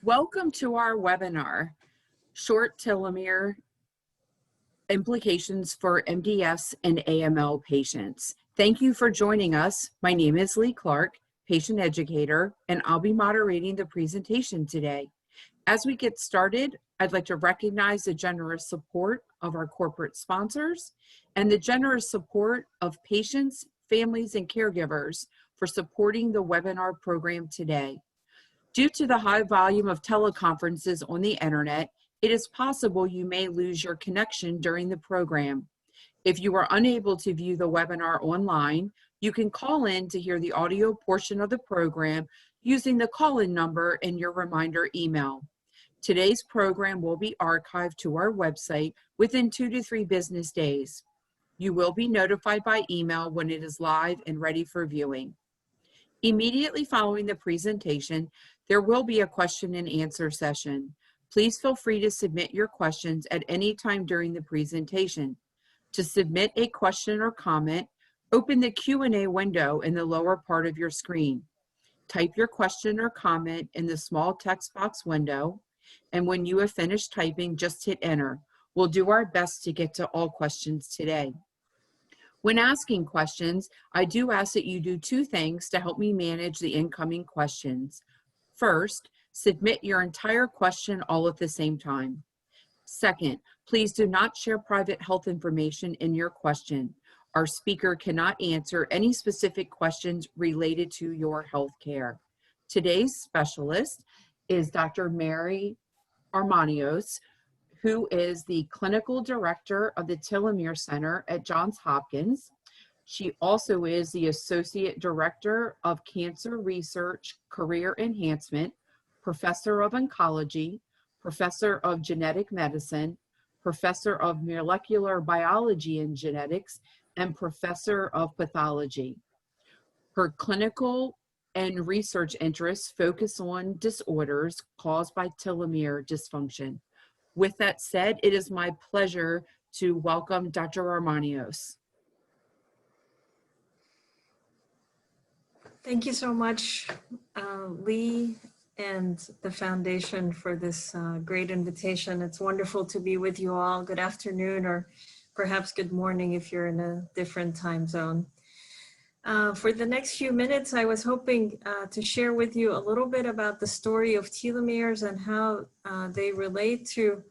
Welcome to our webinar, Short Telomere Implications for MDS and AML Patients. Thank you for joining us. My name is Lee Clark, patient educator, and I'll be moderating the presentation today. As we get started, I'd like to recognize the generous support of our corporate sponsors and the generous support of patients, families, and caregivers for supporting the webinar program today. Due to the high volume of teleconferences on the internet, it is possible you may lose your connection during the program. If you are unable to view the webinar online, you can call in to hear the audio portion of the program using the call-in number in your reminder email. Today's program will be archived to our website within 2 to 3 business days. You will be notified by email when it is live and ready for viewing. Immediately following the presentation, there will be a question and answer session. Please feel free to submit your questions at any time during the presentation. To submit a question or comment, open the Q&A window in the lower part of your screen. Type your question or comment in the small text box window, and when you have finished typing, just hit enter. We'll do our best to get to all questions today. When asking questions, I do ask that you do 2 things to help me manage the incoming questions. First, submit your entire question all at the same time. Second, please do not share private health information in your question. Our speaker cannot answer any specific questions related to your health care. Today's specialist is Dr. Mary Armanios, who is the Clinical Director of the Telomere Center at Johns Hopkins. She also is the Associate Director of Cancer Research Career Enhancement, Professor of Oncology, Professor of Genetic Medicine, Professor of Molecular Biology and Genetics, and Professor of Pathology. Her clinical and research interests focus on disorders caused by telomere dysfunction. With that said, it is my pleasure to welcome Dr. Armanios. Thank you so much, Lee and the Foundation for this great invitation. It's wonderful to be with you all. Good afternoon, or perhaps good morning if you're in a different time zone. For the next few minutes, I was hoping to share with you a little bit about the story of telomeres and how they relate to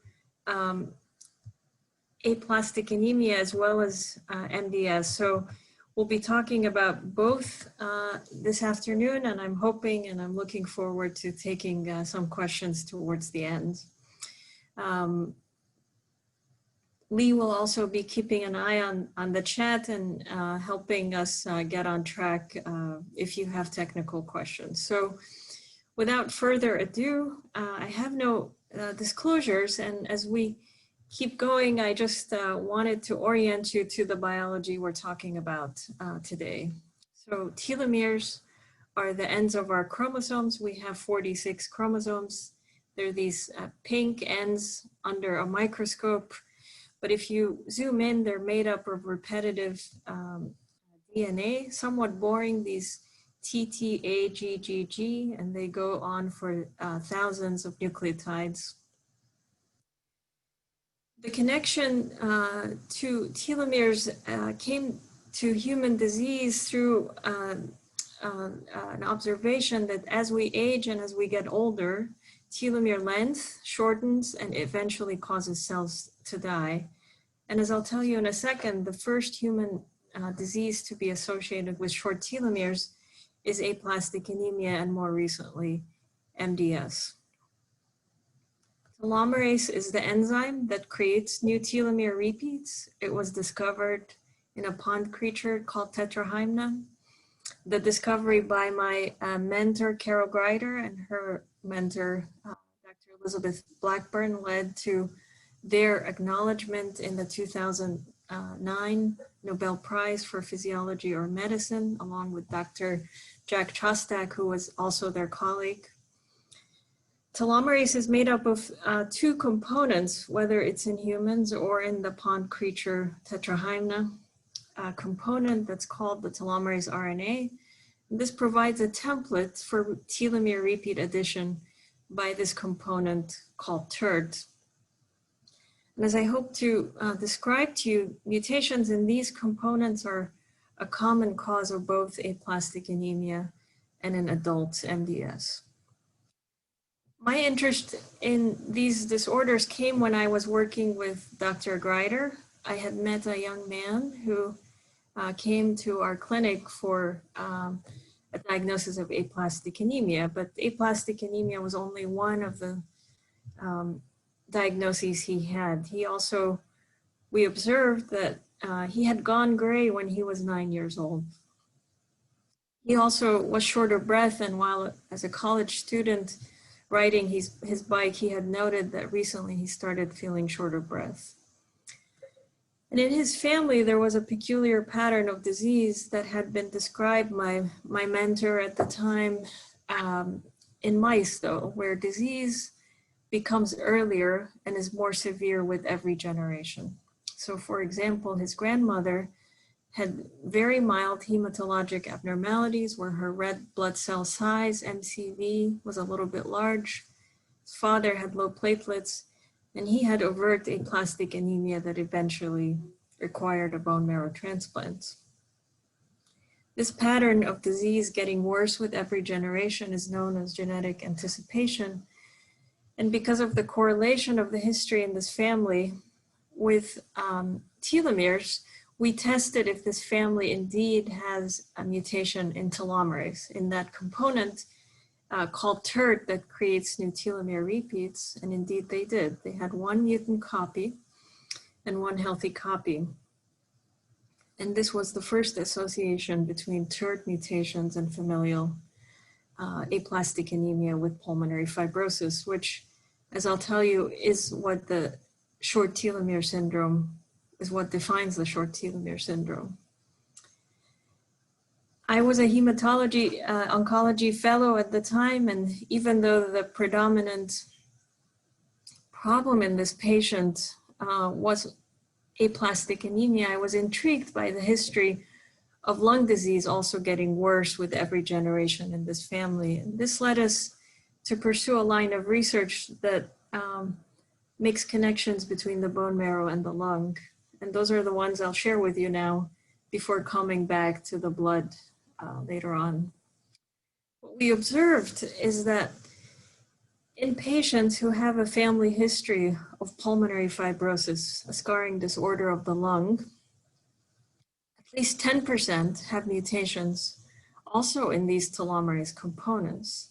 aplastic anemia as well as MDS. So we'll be talking about both this afternoon, and I'm hoping and I'm looking forward to taking some questions towards the end. Lee will also be keeping an eye on the chat and helping us get on track if you have technical questions. So without further ado, I have no disclosures, and as we keep going, I just wanted to orient you to the biology we're talking about today. So telomeres are the ends of our chromosomes. We have 46 chromosomes. They're these pink ends under a microscope. But if you zoom in, they're made up of repetitive DNA, somewhat boring, these TTAGGG, and they go on for thousands of nucleotides. The connection to telomeres came to human disease through an observation that as we age and as we get older, telomere length shortens and eventually causes cells to die. And as I'll tell you in a second, the first human disease to be associated with short telomeres is aplastic anemia and more recently MDS. Telomerase is the enzyme that creates new telomere repeats. It was discovered in a pond creature called Tetrahymena. The discovery by my mentor, Carol Greider, and her mentor, Dr. Elizabeth Blackburn, led to their acknowledgement in the 2009 Nobel Prize for Physiology or Medicine, along with Dr. Jack Chostak, who was also their colleague. Telomerase is made up of 2 components, whether it's in humans or in the pond creature Tetrahymena. A component that's called the telomerase RNA. This provides a template for telomere repeat addition by this component called TERT. And as I hope to describe to you, mutations in these components are a common cause of both aplastic anemia and in adult MDS. My interest in these disorders came when I was working with Dr. Greider. I had met a young man who came to our clinic for a diagnosis of aplastic anemia, but aplastic anemia was only one of the diagnoses he had. We observed that he had gone gray when he was 9 years old. He also was short of breath, and while as a college student riding his bike, he had noted that recently he started feeling short of breath. And in his family, there was a peculiar pattern of disease that had been described by my mentor at the time in mice, though, where disease becomes earlier and is more severe with every generation. So for example, his grandmother had very mild hematologic abnormalities where her red blood cell size, MCV, was a little bit large. His father had low platelets, and he had overt aplastic anemia that eventually required a bone marrow transplant. This pattern of disease getting worse with every generation is known as genetic anticipation. And because of the correlation of the history in this family with telomeres, we tested if this family indeed has a mutation in telomerase, in that component called TERT that creates new telomere repeats, and indeed they did. They had one mutant copy and one healthy copy. And this was the first association between TERT mutations and familial aplastic anemia with pulmonary fibrosis, which, as I'll tell you, is what the short telomere syndrome is what defines the short telomere syndrome. I was a hematology oncology fellow at the time, and even though the predominant problem in this patient was aplastic anemia, I was intrigued by the history of lung disease also getting worse with every generation in this family. And this led us to pursue a line of research that makes connections between the bone marrow and the lung. And those are the ones I'll share with you now before coming back to the blood later on. What we observed is that in patients who have a family history of pulmonary fibrosis, a scarring disorder of the lung, at least 10% have mutations also in these telomerase components.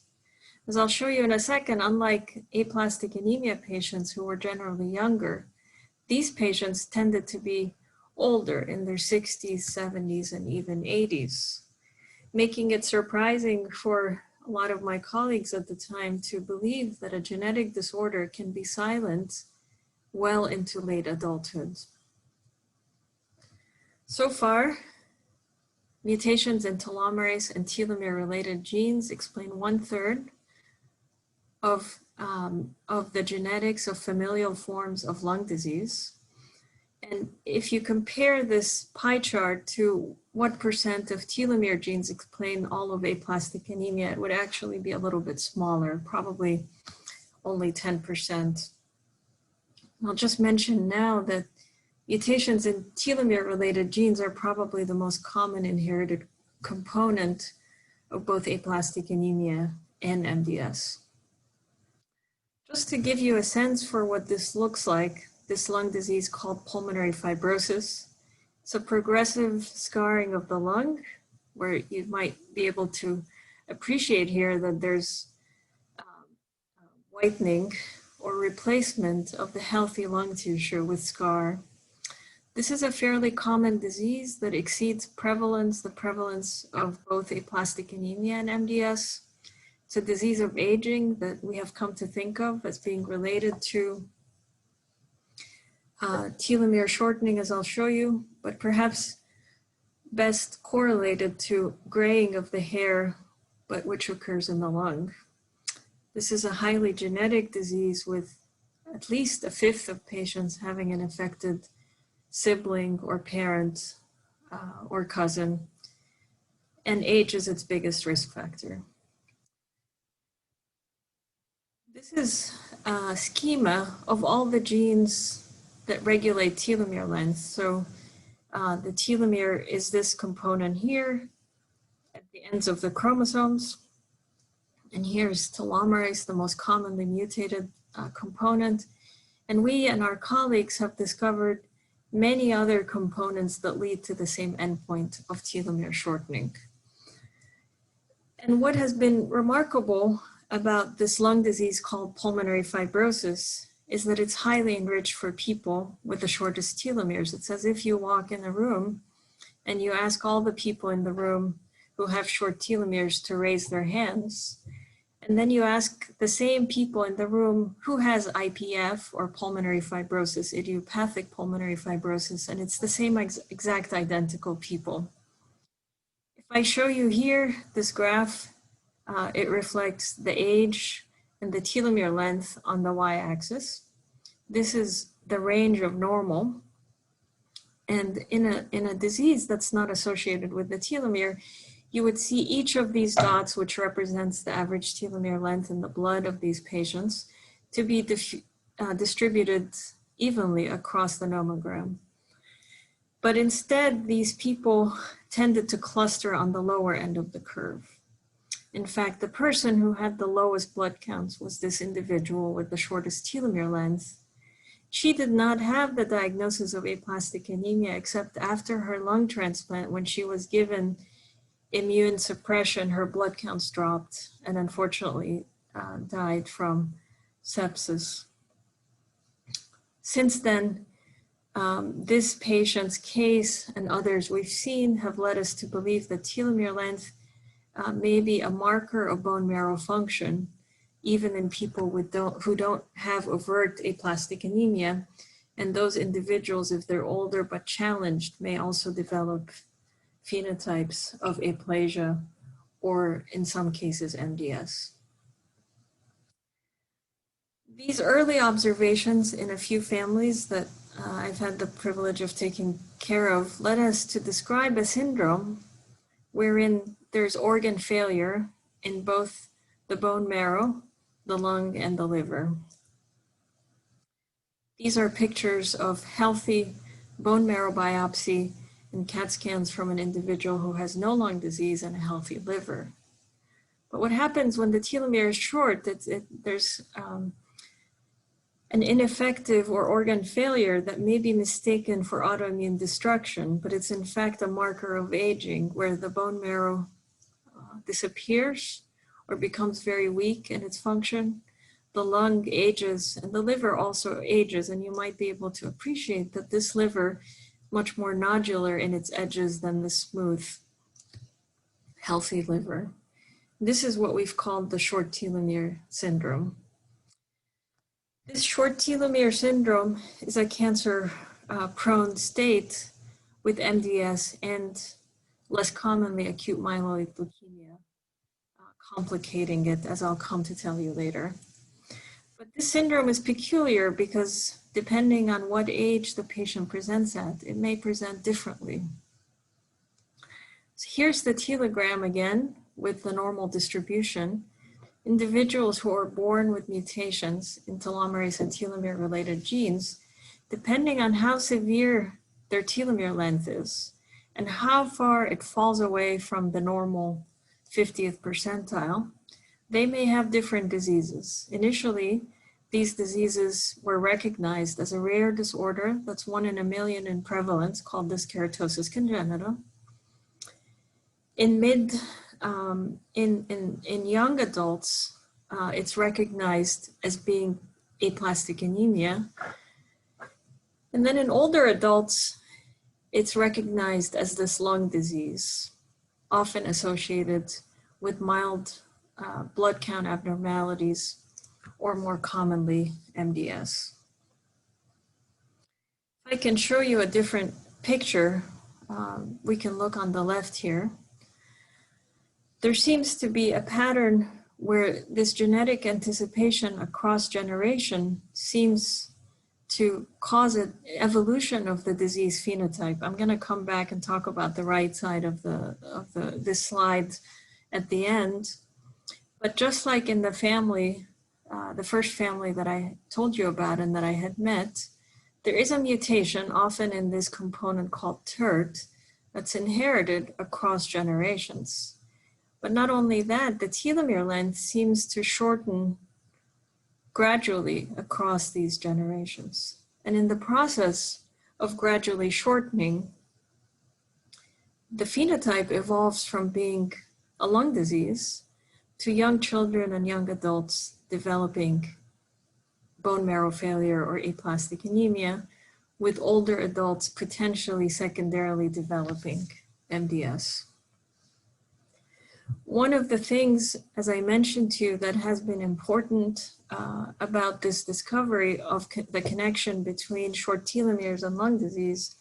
As I'll show you in a second, unlike aplastic anemia patients who were generally younger, these patients tended to be older in their 60s, 70s, and even 80s, making it surprising for a lot of my colleagues at the time to believe that a genetic disorder can be silent well into late adulthood. So far, mutations in telomerase and telomere-related genes explain 1/3 of the genetics of familial forms of lung disease. And if you compare this pie chart to what percent of telomere genes explain all of aplastic anemia, it would actually be a little bit smaller, probably only 10%. I'll just mention now that mutations in telomere-related genes are probably the most common inherited component of both aplastic anemia and MDS. Just to give you a sense for what this looks like, this lung disease called pulmonary fibrosis. It's a progressive scarring of the lung, where you might be able to appreciate here that there's whitening or replacement of the healthy lung tissue with scar. This is a fairly common disease that exceeds the prevalence of both aplastic anemia and MDS. It's a disease of aging that we have come to think of as being related to telomere shortening, as I'll show you, but perhaps best correlated to graying of the hair, but which occurs in the lung. This is a highly genetic disease with at least 1/5 of patients having an affected sibling or parent or cousin, and age is its biggest risk factor. This is a schema of all the genes that regulate telomere length. So the telomere is this component here at the ends of the chromosomes. And here's telomerase, the most commonly mutated component. And we and our colleagues have discovered many other components that lead to the same endpoint of telomere shortening. And what has been remarkable about this lung disease called pulmonary fibrosis is that it's highly enriched for people with the shortest telomeres. It's as if you walk in a room and you ask all the people in the room who have short telomeres to raise their hands. And then you ask the same people in the room who has IPF or pulmonary fibrosis, idiopathic pulmonary fibrosis, and it's the same exact identical people. If I show you here, this graph, it reflects the age and the telomere length on the y-axis. This is the range of normal. And in a disease that's not associated with the telomere, you would see each of these dots, which represents the average telomere length in the blood of these patients, to be distributed evenly across the nomogram. But instead, these people tended to cluster on the lower end of the curve. In fact, the person who had the lowest blood counts was this individual with the shortest telomere length. She did not have the diagnosis of aplastic anemia except after her lung transplant, when she was given immune suppression, her blood counts dropped and unfortunately died from sepsis. Since then, this patient's case and others we've seen have led us to believe that telomere length may be a marker of bone marrow function, even in people who don't have overt aplastic anemia. And those individuals, if they're older but challenged, may also develop phenotypes of aplasia or, in some cases, MDS. These early observations in a few families that I've had the privilege of taking care of led us to describe a syndrome wherein there's organ failure in both the bone marrow, the lung, and the liver. These are pictures of healthy bone marrow biopsy and CAT scans from an individual who has no lung disease and a healthy liver. But what happens when the telomere is short, there's an ineffective or organ failure that may be mistaken for autoimmune destruction, but it's in fact a marker of aging, where the bone marrow disappears or becomes very weak in its function. The lung ages and the liver also ages, and you might be able to appreciate that this liver much more nodular in its edges than the smooth, healthy liver. This is what we've called the short telomere syndrome. This short telomere syndrome is a cancer-prone state with MDS and, less commonly, acute myeloid leukemia, complicating it, as I'll come to tell you later. But this syndrome is peculiar because depending on what age the patient presents at, it may present differently. So here's the telogram again with the normal distribution. Individuals who are born with mutations in telomerase and telomere-related genes, depending on how severe their telomere length is and how far it falls away from the normal 50th percentile, they may have different diseases. Initially, these diseases were recognized as a rare disorder that's 1 in a million in prevalence, called dyskeratosis congenita. In young adults, it's recognized as being aplastic anemia. And then in older adults, it's recognized as this lung disease, often associated with mild blood count abnormalities, or more commonly, MDS. If I can show you a different picture, we can look on the left here. There seems to be a pattern where this genetic anticipation across generation seems to cause an evolution of the disease phenotype. I'm going to come back and talk about the right side of this slide at the end. But just like in the family the first family that I told you about and that I had met, there is a mutation often in this component called TERT that's inherited across generations. But not only that, the telomere length seems to shorten gradually across these generations. And in the process of gradually shortening, the phenotype evolves from being a lung disease to young children and young adults developing bone marrow failure or aplastic anemia, with older adults potentially secondarily developing MDS. One of the things, as I mentioned to you, that has been important about this discovery of the connection between short telomeres and lung disease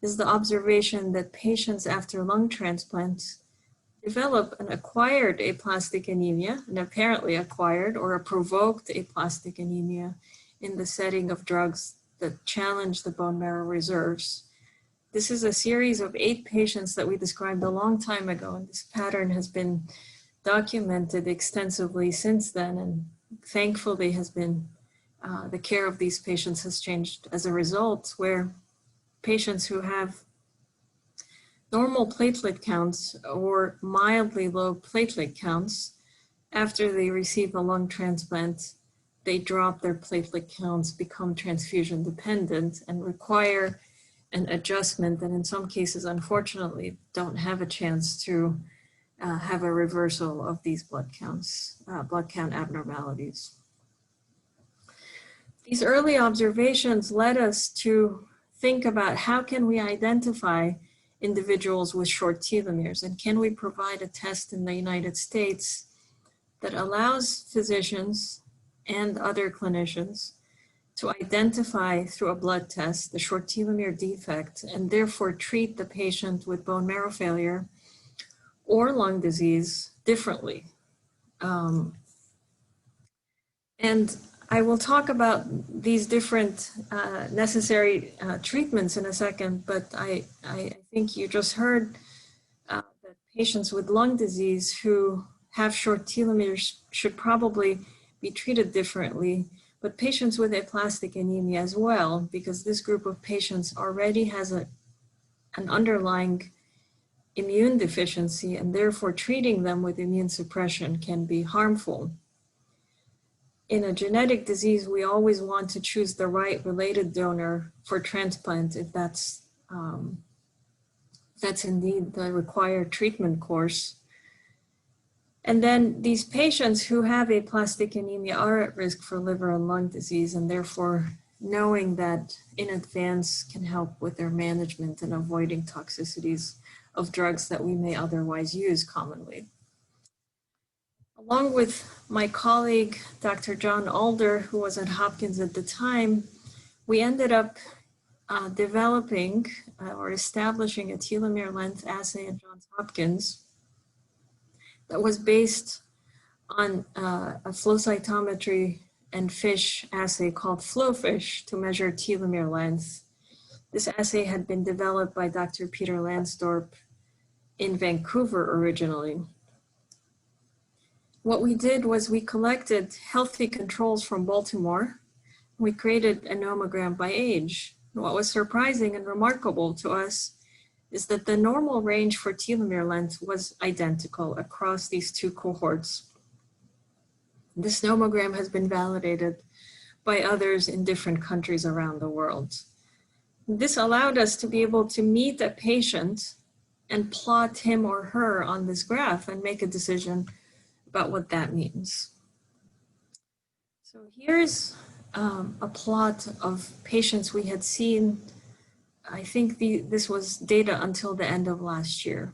is the observation that patients after lung transplant develop an acquired aplastic anemia, an apparently acquired or a provoked aplastic anemia in the setting of drugs that challenge the bone marrow reserves. This is a series of 8 patients that we described a long time ago, and this pattern has been documented extensively since then, and thankfully has been, the care of these patients has changed as a result, where patients who have normal platelet counts or mildly low platelet counts, after they receive a lung transplant, they drop their platelet counts, become transfusion dependent, and require an adjustment, and in some cases, unfortunately, don't have a chance to have a reversal of these blood count abnormalities. These early observations led us to think about how can we identify individuals with short telomeres, and can we provide a test in the United States that allows physicians and other clinicians to identify through a blood test the short telomere defect and therefore treat the patient with bone marrow failure or lung disease differently. And I will talk about these different necessary treatments in a second, but I think you just heard that patients with lung disease who have short telomeres should probably be treated differently, but patients with aplastic anemia as well, because this group of patients already has an underlying immune deficiency, and therefore treating them with immune suppression can be harmful. In a genetic disease, we always want to choose the right related donor for transplant if that's indeed the required treatment course. And then these patients who have aplastic anemia are at risk for liver and lung disease, and therefore knowing that in advance can help with their management and avoiding toxicities of drugs that we may otherwise use commonly. Along with my colleague, Dr. John Alder, who was at Hopkins at the time, we ended up developing or establishing a telomere length assay at Johns Hopkins that was based on a flow cytometry and FISH assay called FlowFish to measure telomere length. This assay had been developed by Dr. Peter Lansdorp in Vancouver originally. What we did was we collected healthy controls from Baltimore. We created a nomogram by age. What was surprising and remarkable to us is that the normal range for telomere length was identical across these 2 cohorts. This nomogram has been validated by others in different countries around the world. This allowed us to be able to meet a patient and plot him or her on this graph and make a decision about what that means. So here's a plot of patients we had seen. I think this was data until the end of last year.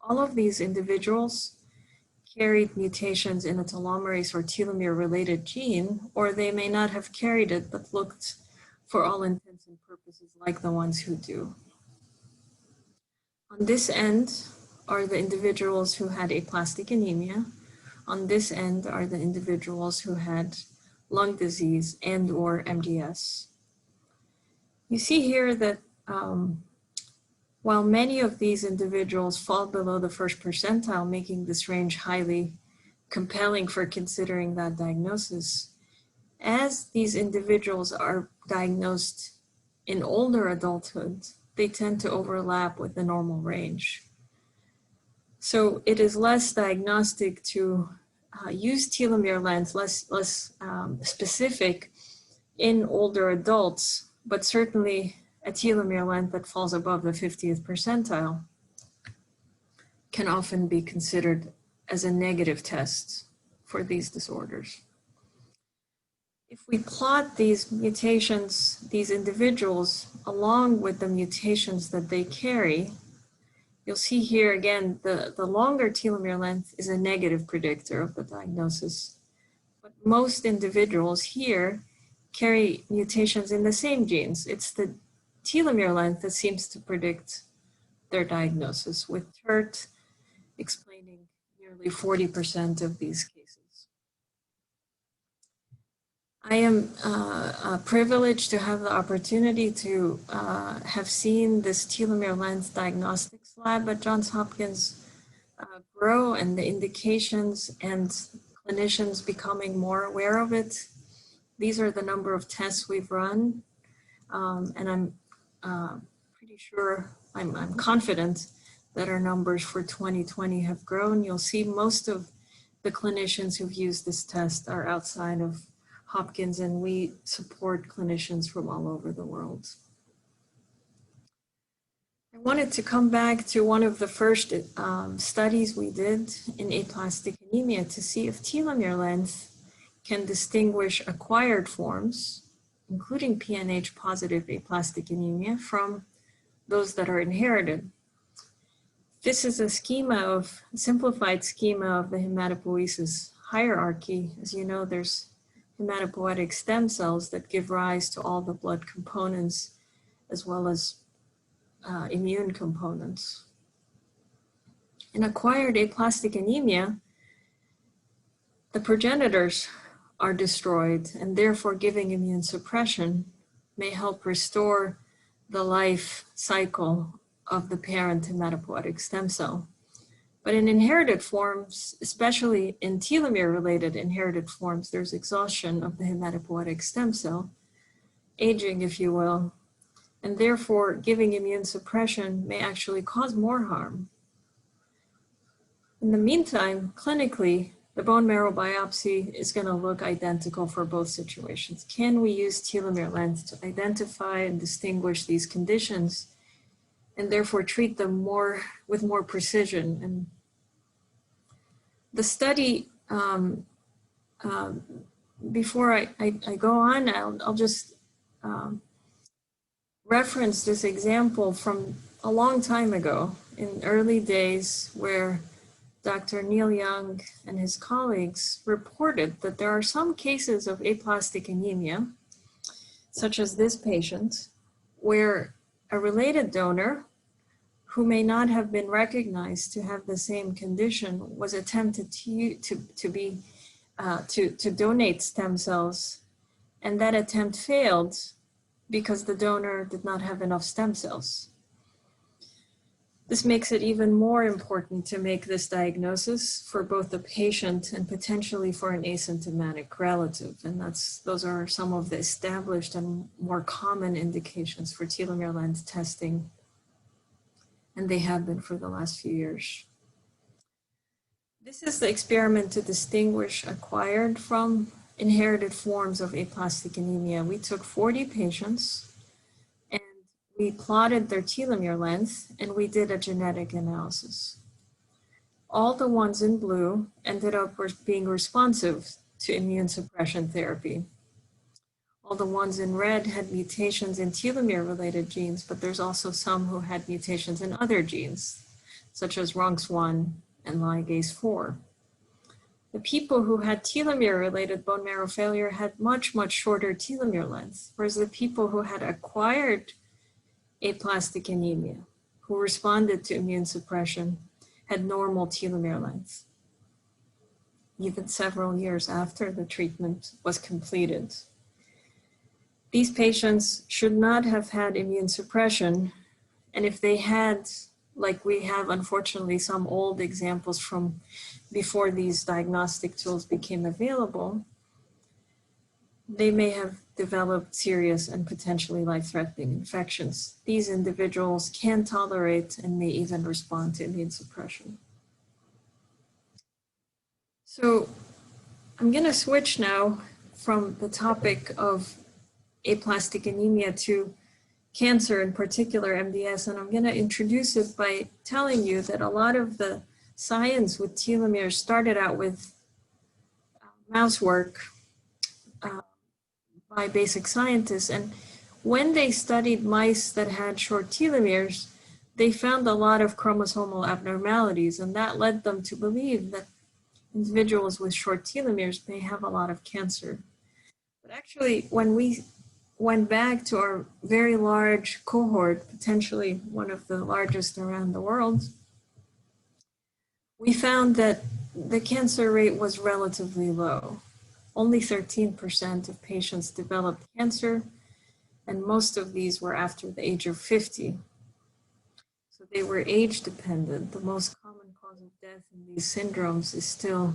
All of these individuals carried mutations in a telomerase or telomere related gene, or they may not have carried it, but looked for all intents and purposes like the ones who do. On this end are the individuals who had aplastic anemia. On this end are the individuals who had lung disease and or MDS. You see here that while many of these individuals fall below the first percentile, making this range highly compelling for considering that diagnosis, As these individuals are diagnosed in older adulthood, they tend to overlap with the normal range. So it is less diagnostic to use telomere length, less specific in older adults, but certainly a telomere length that falls above the 50th percentile can often be considered as a negative test for these disorders. If we plot these mutations, these individuals, along with the mutations that they carry, you'll see here again, the longer telomere length is a negative predictor of the diagnosis. But most individuals here carry mutations in the same genes. It's the telomere length that seems to predict their diagnosis, with TERT explaining nearly 40% of these cases. I am privileged to have the opportunity to have seen this telomere length diagnostics lab at Johns Hopkins grow, and the indications and clinicians becoming more aware of it. These are the number of tests we've run, and I'm pretty sure, I'm confident that our numbers for 2020 have grown. You'll see most of the clinicians who've used this test are outside of Hopkins, and we support clinicians from all over the world. I wanted to come back to one of the first studies we did in aplastic anemia to see if telomere length can distinguish acquired forms, including PNH positive aplastic anemia, from those that are inherited. This is a simplified schema of the hematopoiesis hierarchy. As you know, there's hematopoietic stem cells that give rise to all the blood components, as well as immune components. In acquired aplastic anemia, the progenitors are destroyed, and therefore giving immune suppression may help restore the life cycle of the parent hematopoietic stem cell. But in inherited forms, especially in telomere-related inherited forms, there's exhaustion of the hematopoietic stem cell, aging, if you will, and therefore giving immune suppression may actually cause more harm. In the meantime, clinically, the bone marrow biopsy is going to look identical for both situations. Can we use telomere length to identify and distinguish these conditions, and therefore treat them with more precision? And the study, before I go on, I'll just reference this example from a long time ago, in early days, where Dr. Neil Young and his colleagues reported that there are some cases of aplastic anemia, such as this patient, where a related donor who may not have been recognized to have the same condition was attempted to donate stem cells, and that attempt failed because the donor did not have enough stem cells. This makes it even more important to make this diagnosis for both the patient and potentially for an asymptomatic relative. And those are some of the established and more common indications for telomere length testing, and they have been for the last few years. This is the experiment to distinguish acquired from inherited forms of aplastic anemia. We took 40 patients, and we plotted their telomere length, and we did a genetic analysis. All the ones in blue ended up being responsive to immune suppression therapy. All the ones in red had mutations in telomere-related genes, but there's also some who had mutations in other genes, such as RUNX1 and ligase 4. The people who had telomere-related bone marrow failure had much, much shorter telomere length, whereas the people who had acquired aplastic anemia, who responded to immune suppression, had normal telomere length, even several years after the treatment was completed. These patients should not have had immune suppression, and if they had, like we have unfortunately some old examples from before these diagnostic tools became available, they may have developed serious and potentially life-threatening infections. These individuals can tolerate and may even respond to immune suppression. So I'm going to switch now from the topic of aplastic anemia to cancer, in particular MDS, and I'm going to introduce it by telling you that a lot of the science with telomeres started out with mouse work by basic scientists, and when they studied mice that had short telomeres, they found a lot of chromosomal abnormalities, and that led them to believe that individuals with short telomeres may have a lot of cancer. But actually, when we went back to our very large cohort, potentially one of the largest around the world, we found that the cancer rate was relatively low. Only 13% of patients developed cancer, and most of these were after the age of 50. So they were age dependent. The most common cause of death in these syndromes is still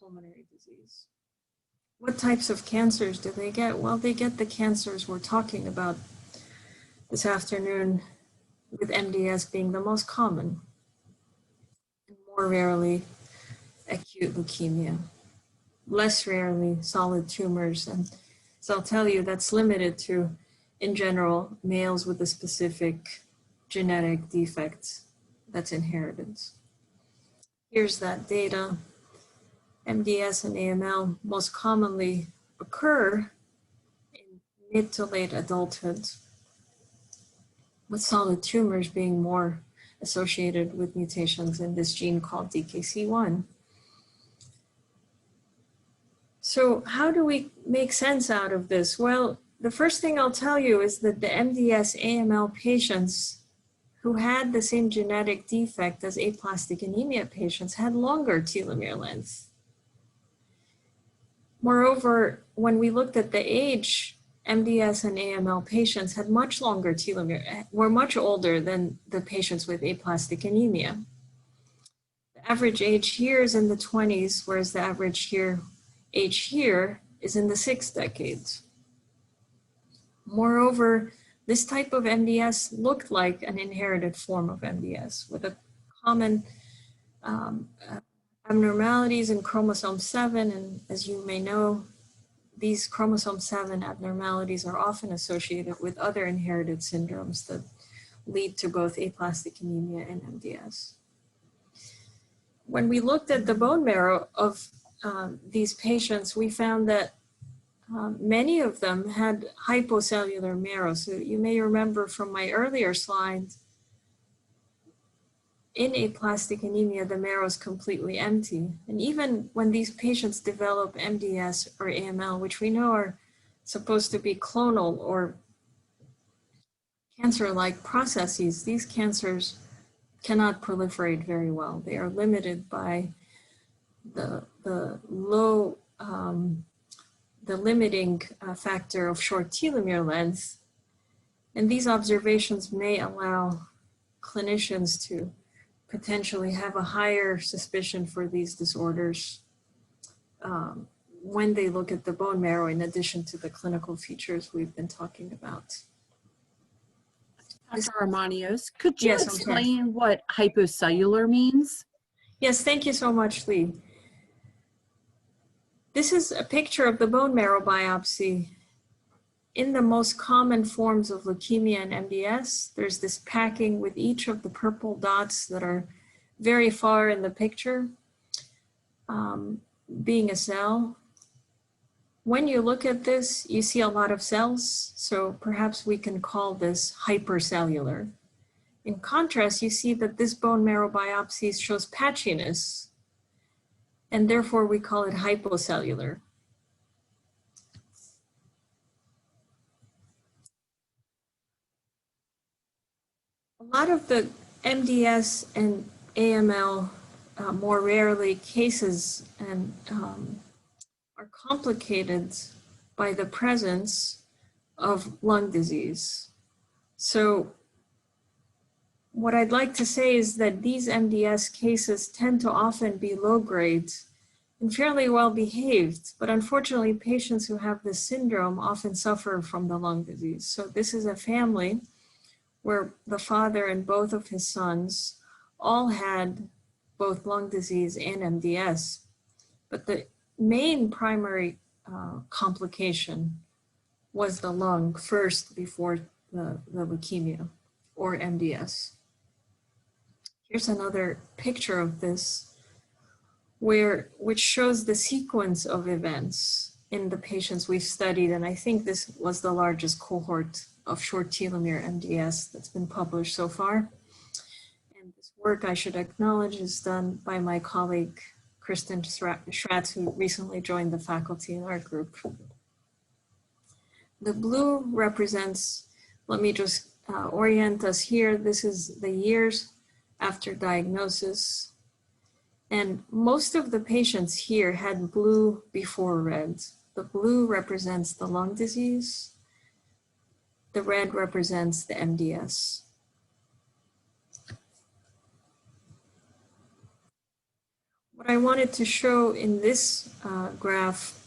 pulmonary disease. What types of cancers do they get? Well, they get the cancers we're talking about this afternoon, with MDS being the most common, and more rarely acute leukemia. Less rarely solid tumors, and so I'll tell you that's limited to, in general, males with a specific genetic defect that's inherited. Here's that data. MDS and AML most commonly occur in mid to late adulthood, with solid tumors being more associated with mutations in this gene called DKC1. So how do we make sense out of this? Well, the first thing I'll tell you is that the MDS AML patients who had the same genetic defect as aplastic anemia patients had longer telomere length. Moreover, when we looked at the age, MDS and AML patients had much longer telomere, were much older than the patients with aplastic anemia. The average age here is in the 20s, whereas the average age here is in the 6 decades. Moreover, this type of MDS looked like an inherited form of MDS with a common abnormalities in chromosome 7, and as you may know, these chromosome 7 abnormalities are often associated with other inherited syndromes that lead to both aplastic anemia and MDS. When we looked at the bone marrow of these patients, we found that many of them had hypocellular marrow. So you may remember from my earlier slides, in aplastic anemia, the marrow is completely empty. And even when these patients develop MDS or AML, which we know are supposed to be clonal or cancer-like processes, these cancers cannot proliferate very well. They are limited by the low, the limiting factor of short telomere length. And these observations may allow clinicians to potentially have a higher suspicion for these disorders when they look at the bone marrow, in addition to the clinical features we've been talking about. Dr. Armanios, could you Yes, explain what hypocellular means? Yes, thank you so much, Lee. This is a picture of the bone marrow biopsy. In the most common forms of leukemia and MDS, there's this packing with each of the purple dots that are very far in the picture, being a cell. When you look at this, you see a lot of cells, so perhaps we can call this hypercellular. In contrast, you see that this bone marrow biopsy shows patchiness, and therefore we call it hypocellular. A lot of the MDS and AML, more rarely cases, and are complicated by the presence of lung disease. So what I'd like to say is that these MDS cases tend to often be low grade and fairly well behaved, but unfortunately patients who have this syndrome often suffer from the lung disease. So this is a family where the father and both of his sons all had both lung disease and MDS, but the main primary complication was the lung first before the leukemia or MDS. Here's another picture of this which shows the sequence of events in the patients we've studied, and I think this was the largest cohort of short telomere MDS that's been published so far. And this work, I should acknowledge, is done by my colleague Kristen Schratz, who recently joined the faculty in our group. The blue represents, let me just orient us here. This is the years after diagnosis. And most of the patients here had blue before red. The blue represents the lung disease. The red represents the MDS. What I wanted to show in this graph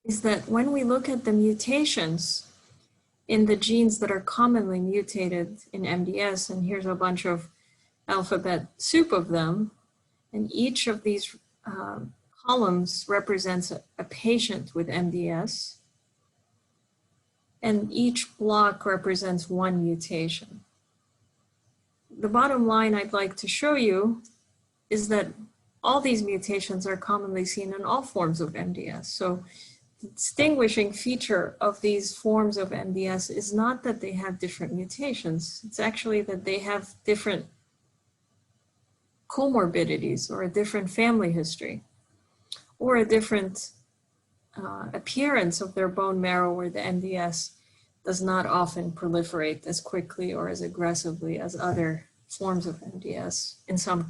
is that when we look at the mutations in the genes that are commonly mutated in MDS, and here's a bunch of alphabet soup of them, and each of these columns represents a patient with MDS, and each block represents one mutation. The bottom line I'd like to show you is that all these mutations are commonly seen in all forms of MDS. So the distinguishing feature of these forms of MDS is not that they have different mutations, it's actually that they have different comorbidities or a different family history or a different appearance of their bone marrow, where the MDS does not often proliferate as quickly or as aggressively as other forms of MDS.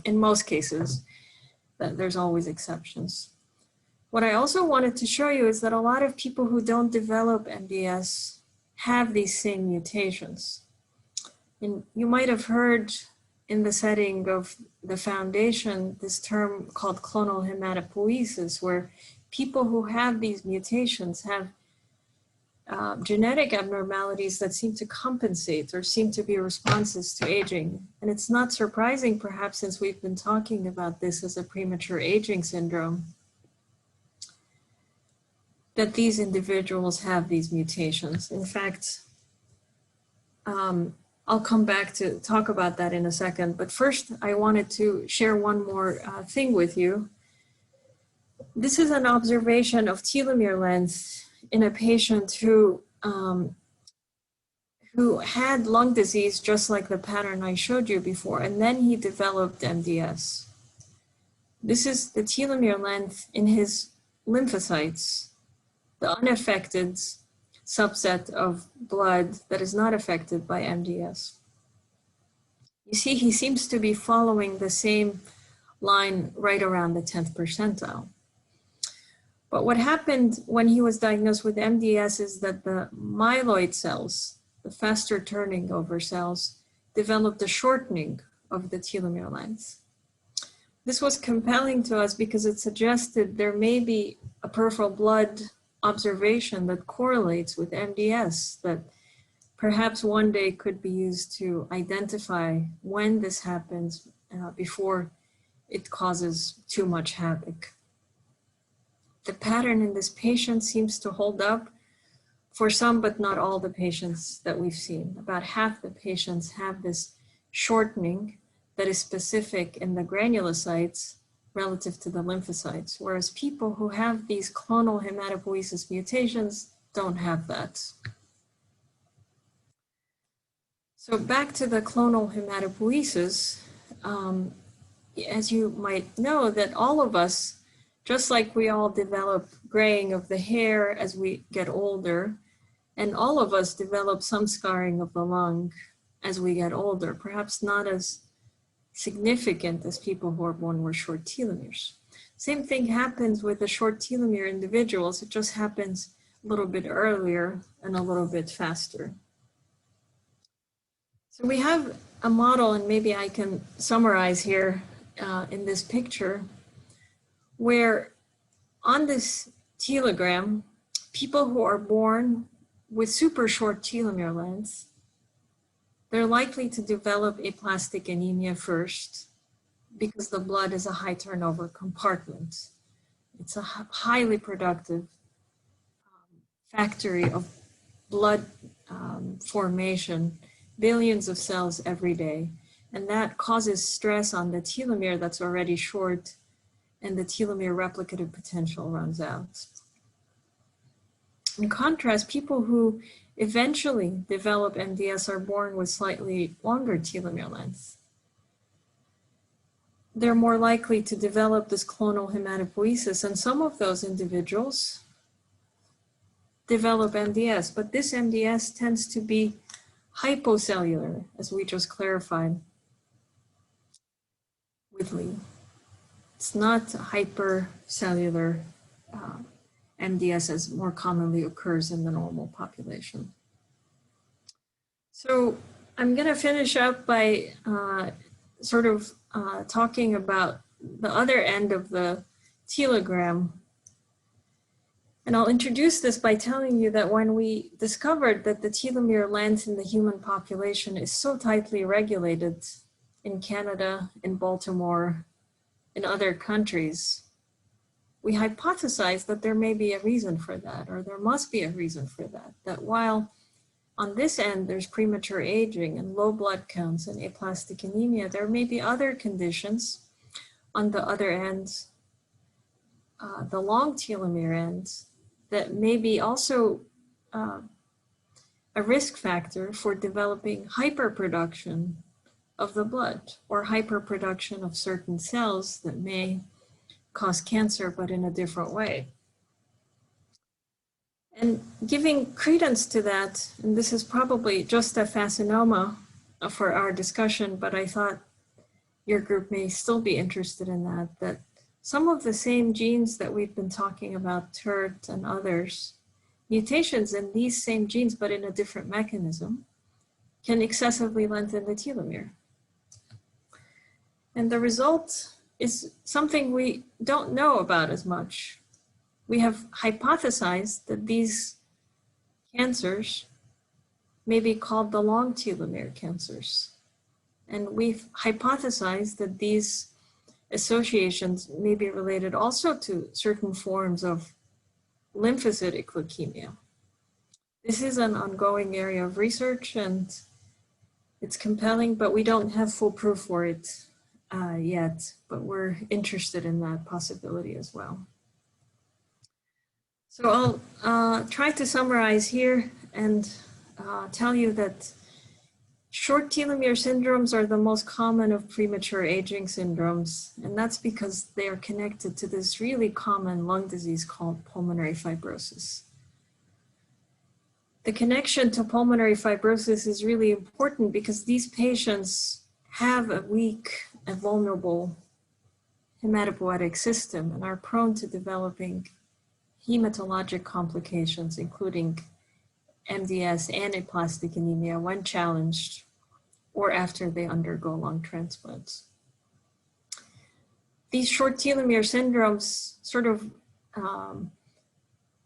In most cases, there's always exceptions. What I also wanted to show you is that a lot of people who don't develop MDS have these same mutations. And you might have heard in the setting of the foundation this term called clonal hematopoiesis, where people who have these mutations have genetic abnormalities that seem to compensate or seem to be responses to aging. And it's not surprising, perhaps, since we've been talking about this as a premature aging syndrome, that these individuals have these mutations. In fact, I'll come back to talk about that in a second, but first I wanted to share one more thing with you. This is an observation of telomere length in a patient who had lung disease, just like the pattern I showed you before, and then he developed MDS. This is the telomere length in his lymphocytes, the unaffected subset of blood that is not affected by MDS. You see, he seems to be following the same line right around the 10th percentile. But what happened when he was diagnosed with MDS is that the myeloid cells, the faster turning over cells, developed a shortening of the telomere length. This was compelling to us because it suggested there may be a peripheral blood observation that correlates with MDS that perhaps one day could be used to identify when this happens before it causes too much havoc. The pattern in this patient seems to hold up for some, but not all the patients that we've seen. About half the patients have this shortening that is specific in the granulocytes relative to the lymphocytes, whereas people who have these clonal hematopoiesis mutations don't have that. So back to the clonal hematopoiesis, as you might know, that all of us, just like we all develop graying of the hair as we get older, and all of us develop some scarring of the lung as we get older, perhaps not as significant as people who are born with short telomeres. Same thing happens with the short telomere individuals. It just happens a little bit earlier and a little bit faster. So we have a model, and maybe I can summarize here in this picture, where on this telogram, people who are born with super short telomere lengths, they're likely to develop aplastic anemia first because the blood is a high turnover compartment. It's a highly productive factory of blood formation, billions of cells every day. And that causes stress on the telomere that's already short, and the telomere replicative potential runs out. In contrast, people who eventually develop MDS are born with slightly longer telomere lengths. They're more likely to develop this clonal hematopoiesis, and some of those individuals develop MDS, but this MDS tends to be hypocellular, as we just clarified with Lee. It's not hypercellular MDS as more commonly occurs in the normal population. So I'm going to finish up by talking about the other end of the telogram. And I'll introduce this by telling you that when we discovered that the telomere length in the human population is so tightly regulated in Canada, in Baltimore, in other countries, we hypothesized that there may be a reason for that, or there must be a reason for that, that while on this end there's premature aging and low blood counts and aplastic anemia, there may be other conditions on the other end, the long telomere end, that may be also a risk factor for developing hyperproduction of the blood or hyperproduction of certain cells that may cause cancer, but in a different way. And giving credence to that, and this is probably just a fascinoma for our discussion, but I thought your group may still be interested in that some of the same genes that we've been talking about, TERT and others, mutations in these same genes, but in a different mechanism, can excessively lengthen the telomere. And the result is something we don't know about as much. We have hypothesized that these cancers may be called the long telomere cancers. And we've hypothesized that these associations may be related also to certain forms of lymphocytic leukemia. This is an ongoing area of research and it's compelling, but we don't have full proof for it yet, but we're interested in that possibility as well. So I'll try to summarize here and tell you that short telomere syndromes are the most common of premature aging syndromes, and that's because they are connected to this really common lung disease called pulmonary fibrosis. The connection to pulmonary fibrosis is really important because these patients have a weak and vulnerable hematopoietic system and are prone to developing hematologic complications, including MDS and aplastic anemia when challenged or after they undergo lung transplants. These short telomere syndromes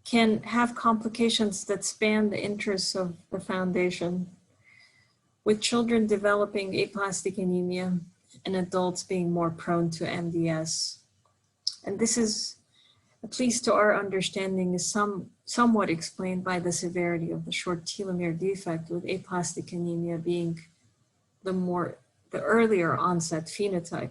can have complications that span the interests of the foundation, with children developing aplastic anemia and adults being more prone to MDS. And this is, at least to our understanding, is somewhat explained by the severity of the short telomere defect, with aplastic anemia being the earlier onset phenotype.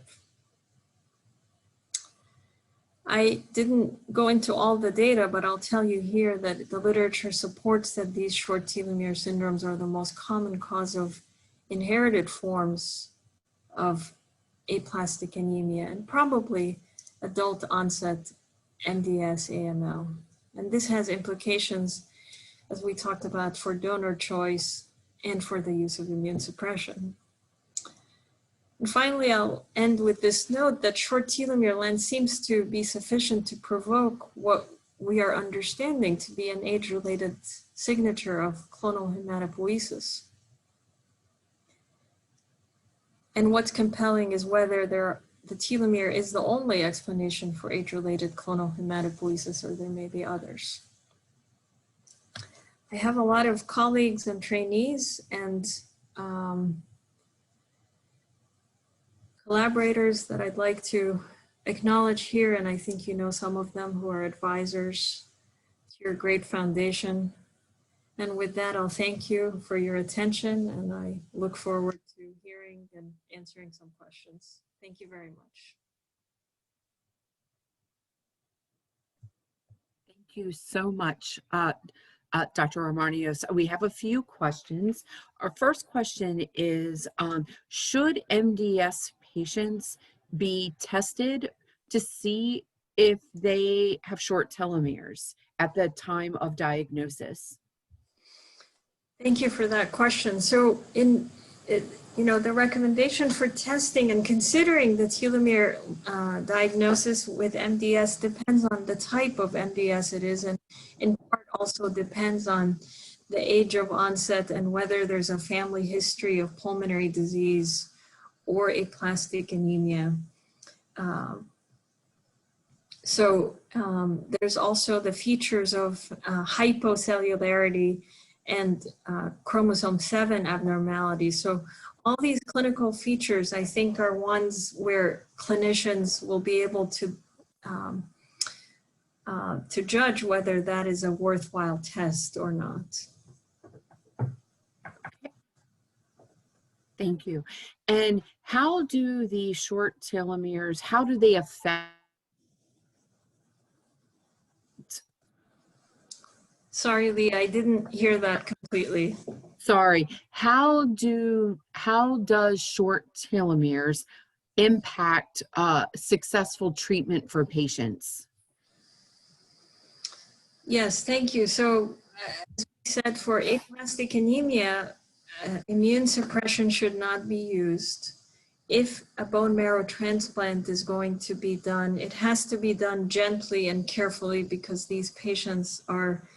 I didn't go into all the data, but I'll tell you here that the literature supports that these short telomere syndromes are the most common cause of inherited forms of aplastic anemia and probably adult onset MDS AML. And this has implications, as we talked about, for donor choice and for the use of immune suppression. And finally, I'll end with this note that short telomere length seems to be sufficient to provoke what we are understanding to be an age-related signature of clonal hematopoiesis. And what's compelling is whether there the telomere is the only explanation for age-related clonal hematopoiesis, or there may be others. I have a lot of colleagues and trainees and collaborators that I'd like to acknowledge here, and I think you know some of them who are advisors to your great foundation. And with that, I'll thank you for your attention, and I look forward to hearing and answering some questions. Thank you very much. Thank you so much, Dr. Armanios. We have a few questions. Our first question is, should MDS patients be tested to see if they have short telomeres at the time of diagnosis? Thank you for that question. So the recommendation for testing and considering the telomere diagnosis with MDS depends on the type of MDS it is, and in part also depends on the age of onset and whether there's a family history of pulmonary disease or aplastic anemia. There's also the features of hypocellularity and chromosome 7 abnormalities. So all these clinical features, I think, are ones where clinicians will be able to judge whether that is a worthwhile test or not. Thank you. And how do the short telomeres, how do they affect? Sorry, Lee, I didn't hear that completely. Sorry, how does short telomeres impact successful treatment for patients? Yes, thank you. So as we said, for aplastic anemia, immune suppression should not be used. If a bone marrow transplant is going to be done, it has to be done gently and carefully because these patients are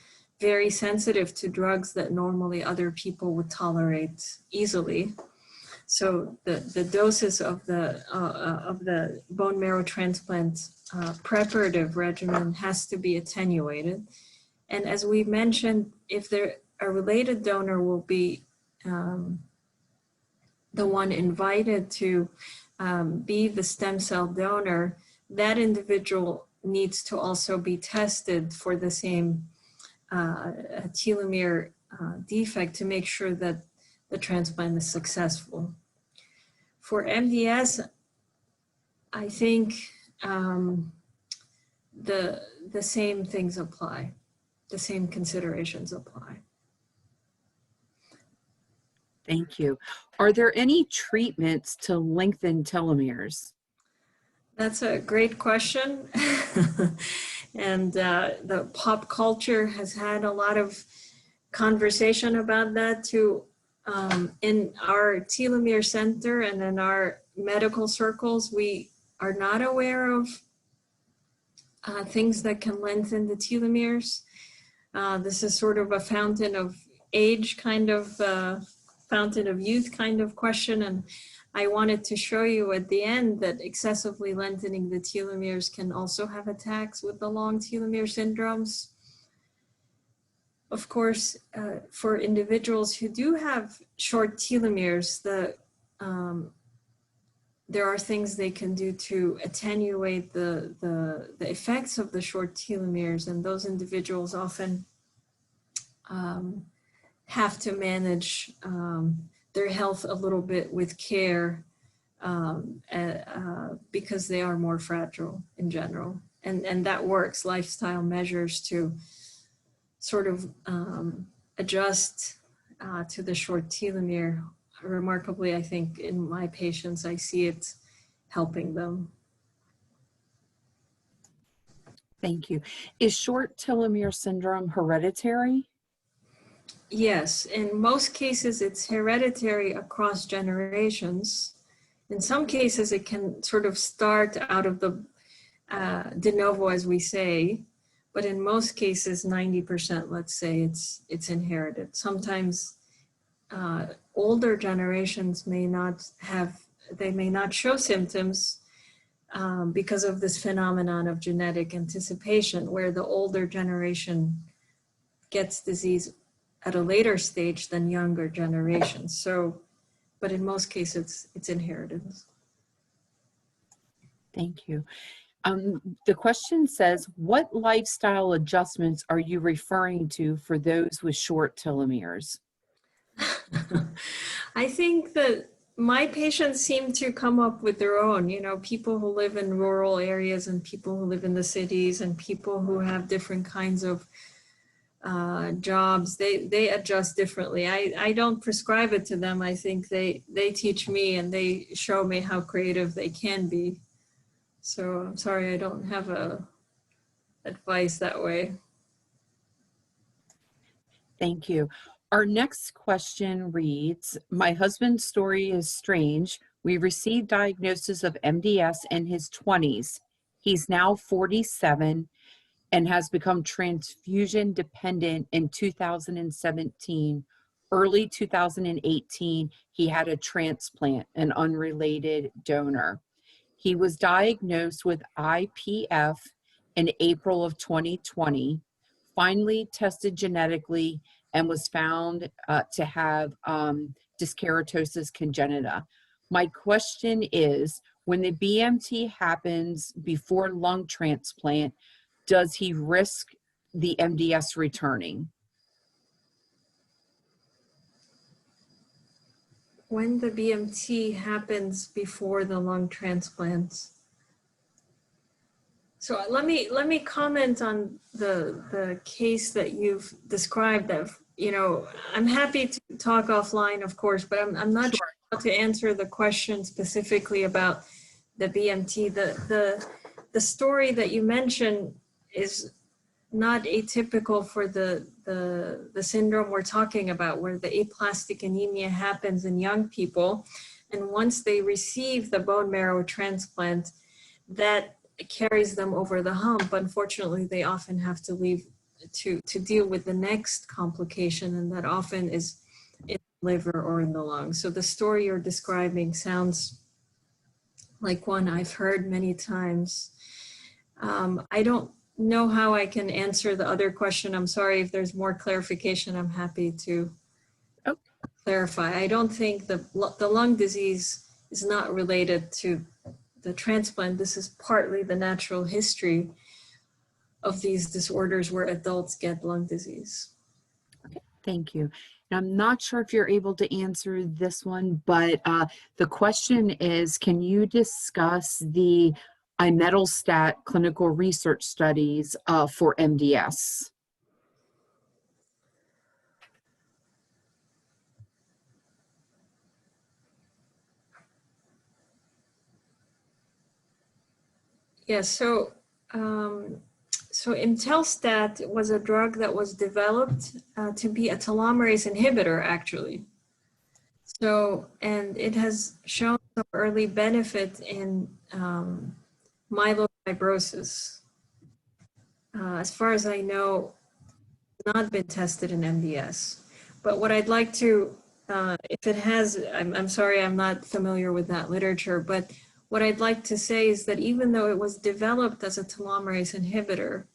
very sensitive to drugs that normally other people would tolerate easily. So the doses of the bone marrow transplant preparative regimen has to be attenuated. And as we mentioned, if a related donor will be the one invited to be the stem cell donor, that individual needs to also be tested for the same telomere defect to make sure that the transplant is successful. For MDS, I think the same things apply, the same considerations apply. Thank you. Are there any treatments to lengthen telomeres? That's a great question. And the pop culture has had a lot of conversation about that too. In our telomere center and in our medical circles, we are not aware of things that can lengthen the telomeres. This is sort of a fountain of age kind of, fountain of youth kind of question. And I wanted to show you at the end that excessively lengthening the telomeres can also have attacks with the long telomere syndromes. Of course, for individuals who do have short telomeres, there are things they can do to attenuate the effects of the short telomeres, and those individuals often have to manage their health a little bit with care because they are more fragile in general. And that works, lifestyle measures to sort of adjust to the short telomere. Remarkably, I think in my patients, I see it helping them. Thank you. Is short telomere syndrome hereditary? Yes, in most cases, it's hereditary across generations. In some cases, it can sort of start out of the de novo, as we say, but in most cases, 90%, let's say, it's inherited. Sometimes older generations may not show symptoms, because of this phenomenon of genetic anticipation, where the older generation gets disease at a later stage than younger generations. So, but in most cases, it's inheritance. Thank you. The question says, what lifestyle adjustments are you referring to for those with short telomeres? I think that my patients seem to come up with their own, people who live in rural areas and people who live in the cities and people who have different kinds of jobs, they adjust differently. I don't prescribe it to them. I think they teach me and they show me how creative they can be. So I'm sorry, I don't have advice that way. Thank you. Our next question reads, my husband's story is strange. We received diagnosis of MDS in his 20s. He's now 47 and has become transfusion dependent in 2017. Early 2018, he had a transplant, an unrelated donor. He was diagnosed with IPF in April of 2020, finally tested genetically, and was found to have dyskeratosis congenita. My question is, when the BMT happens before lung transplant, does he risk the MDS returning? When the BMT happens before the lung transplants. So let me comment on the case that you've described. That I'm happy to talk offline, of course, but I'm not sure how to answer the question specifically about the BMT. The story that you mentioned is not atypical for the syndrome we're talking about, where the aplastic anemia happens in young people, and once they receive the bone marrow transplant, that carries them over the hump. Unfortunately, they often have to leave to deal with the next complication, and that often is in the liver or in the lung. So the story you're describing sounds like one I've heard many times. I don't know how I can answer the other question. I'm sorry. If there's more clarification, I'm happy to clarify. I don't think the lung disease is not related to the transplant. This is partly the natural history of these disorders where adults get lung disease. Okay, thank you. And I'm not sure if you're able to answer this one, but the question is, can you discuss the imetelstat clinical research studies for MDS? Yes, so imetelstat was a drug that was developed to be a telomerase inhibitor, actually. So, and it has shown some early benefit in myelofibrosis. As far as I know, not been tested in MDS. But what I'd like to, if it has, I'm sorry, I'm not familiar with that literature, but what I'd like to say is that even though it was developed as a telomerase inhibitor,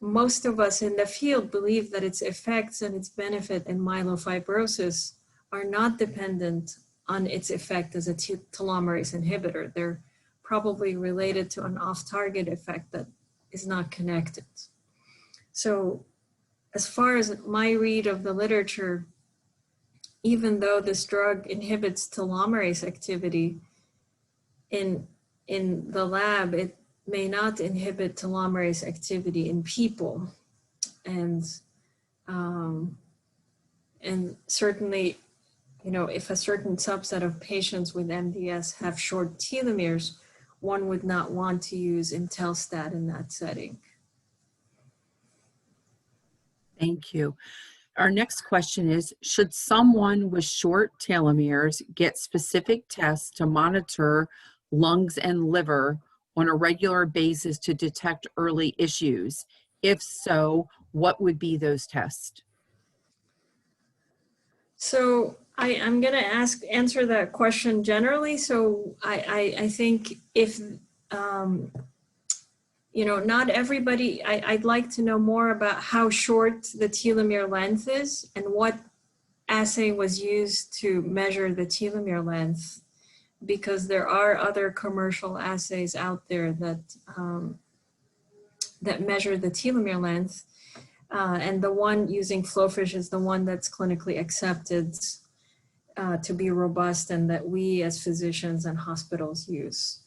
most of us in the field believe that its effects and its benefit in myelofibrosis are not dependent on its effect as a telomerase inhibitor. They're probably related to an off-target effect that is not connected. So as far as my read of the literature, even though this drug inhibits telomerase activity in the lab, it may not inhibit telomerase activity in people. And certainly, if a certain subset of patients with MDS have short telomeres, one would not want to use imetelstat in that setting. Thank you. Our next question is, should someone with short telomeres get specific tests to monitor lungs and liver on a regular basis to detect early issues? If so, what would be those tests? So I'm going to answer that question generally. So I think if not everybody, I'd like to know more about how short the telomere length is and what assay was used to measure the telomere length, because there are other commercial assays out there that that measure the telomere length, and the one using Flowfish is the one that's clinically accepted to be robust and that we as physicians and hospitals use.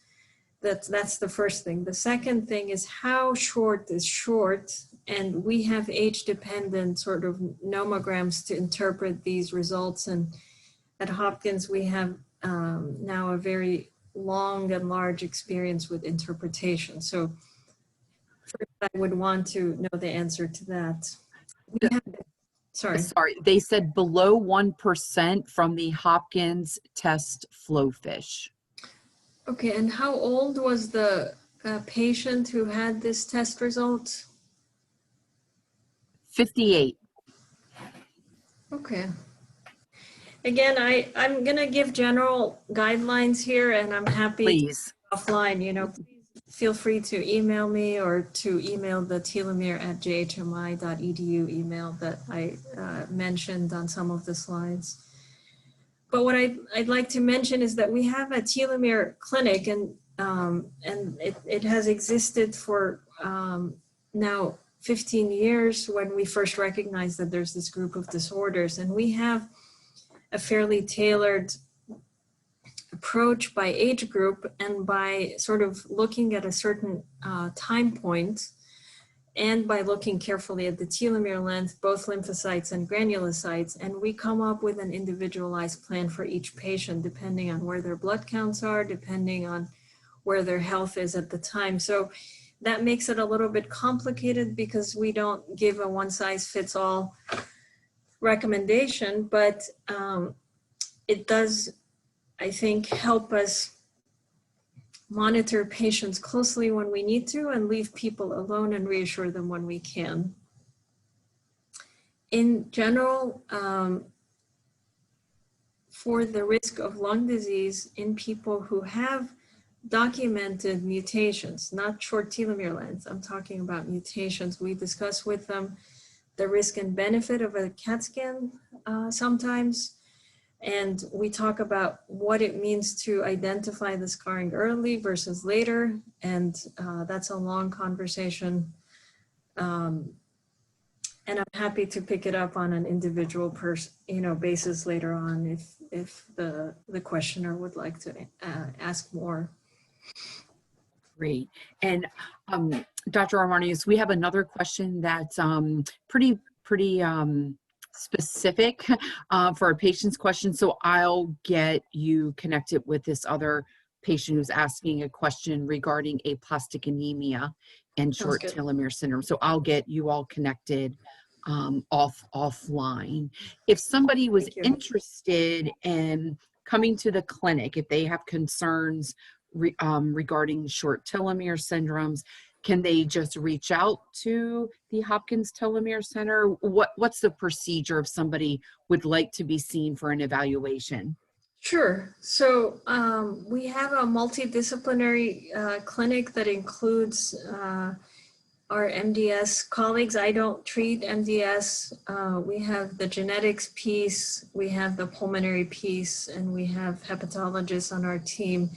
That's the first thing. The second thing is how short is short, and we have age-dependent sort of nomograms to interpret these results. And at Hopkins, we have now a very long and large experience with interpretation. So first, I would want to know the answer to that. We have, Sorry, they said below 1% from the Hopkins test Flowfish. Okay, and how old was the patient who had this test result? 58. Okay. Again, I'm gonna give general guidelines here, and I'm happy Please. offline, please feel free to email me or to email the telomere@jhmi.edu email that I mentioned on some of the slides. But what I'd like to mention is that we have a telomere clinic, and it has existed for now 15 years when we first recognized that there's this group of disorders. And we have a fairly tailored approach by age group and by sort of looking at a certain time point, and by looking carefully at the telomere length, both lymphocytes and granulocytes, and we come up with an individualized plan for each patient, depending on where their blood counts are, depending on where their health is at the time. So that makes it a little bit complicated because we don't give a one-size-fits-all recommendation, but it does, I think, help us monitor patients closely when we need to and leave people alone and reassure them when we can. In general, for the risk of lung disease in people who have documented mutations, not short telomere length, I'm talking about mutations, we discuss with them the risk and benefit of a CAT scan sometimes. And we talk about what it means to identify the scarring early versus later. And that's a long conversation. And I'm happy to pick it up on an individual basis later on if the questioner would like to ask more. Great. And Dr. Armanios, we have another question that's pretty specific for a patient's question. So I'll get you connected with this other patient who's asking a question regarding aplastic anemia and short telomere syndrome. So I'll get you all connected offline. If somebody was interested in coming to the clinic, if they have concerns regarding short telomere syndromes, can they just reach out to the Hopkins Telomere Center? What's the procedure if somebody would like to be seen for an evaluation? Sure. So we have a multidisciplinary clinic that includes our MDS colleagues. I don't treat MDS. We have the genetics piece, we have the pulmonary piece, and we have hepatologists on our team.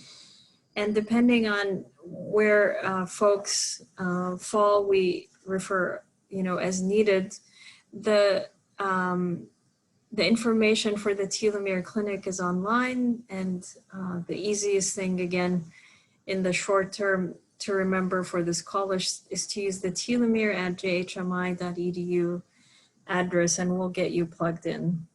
And depending on where folks fall, we refer, as needed. The information for the telomere clinic is online, and the easiest thing, again, in the short term to remember for this call is to use the telomere@jhmi.edu address, and we'll get you plugged in.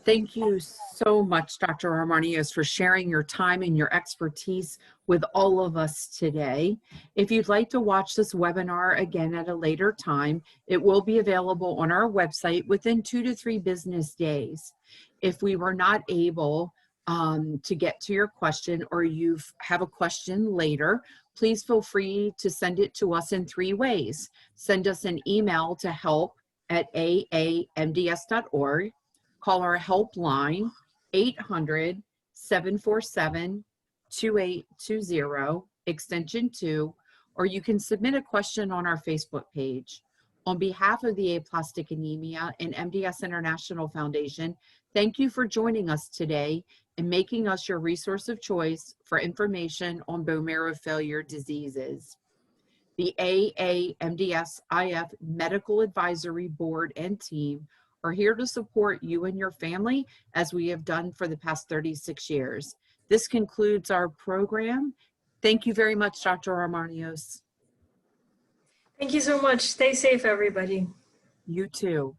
Thank you so much, Dr. Armanios, for sharing your time and your expertise with all of us today. If you'd like to watch this webinar again at a later time, it will be available on our website within 2 to 3 business days. If we were not able to get to your question, or you have a question later, please feel free to send it to us in 3 ways. Send us an email to help@aamds.org. Call our helpline, 800-747-5757. 2820, extension 2, or you can submit a question on our Facebook page. On behalf of the Aplastic Anemia and MDS International Foundation, thank you for joining us today and making us your resource of choice for information on bone marrow failure diseases. The AAMDS-IF Medical Advisory Board and team are here to support you and your family as we have done for the past 36 years. This concludes our program. Thank you very much, Dr. Armanios. Thank you so much. Stay safe, everybody. You too.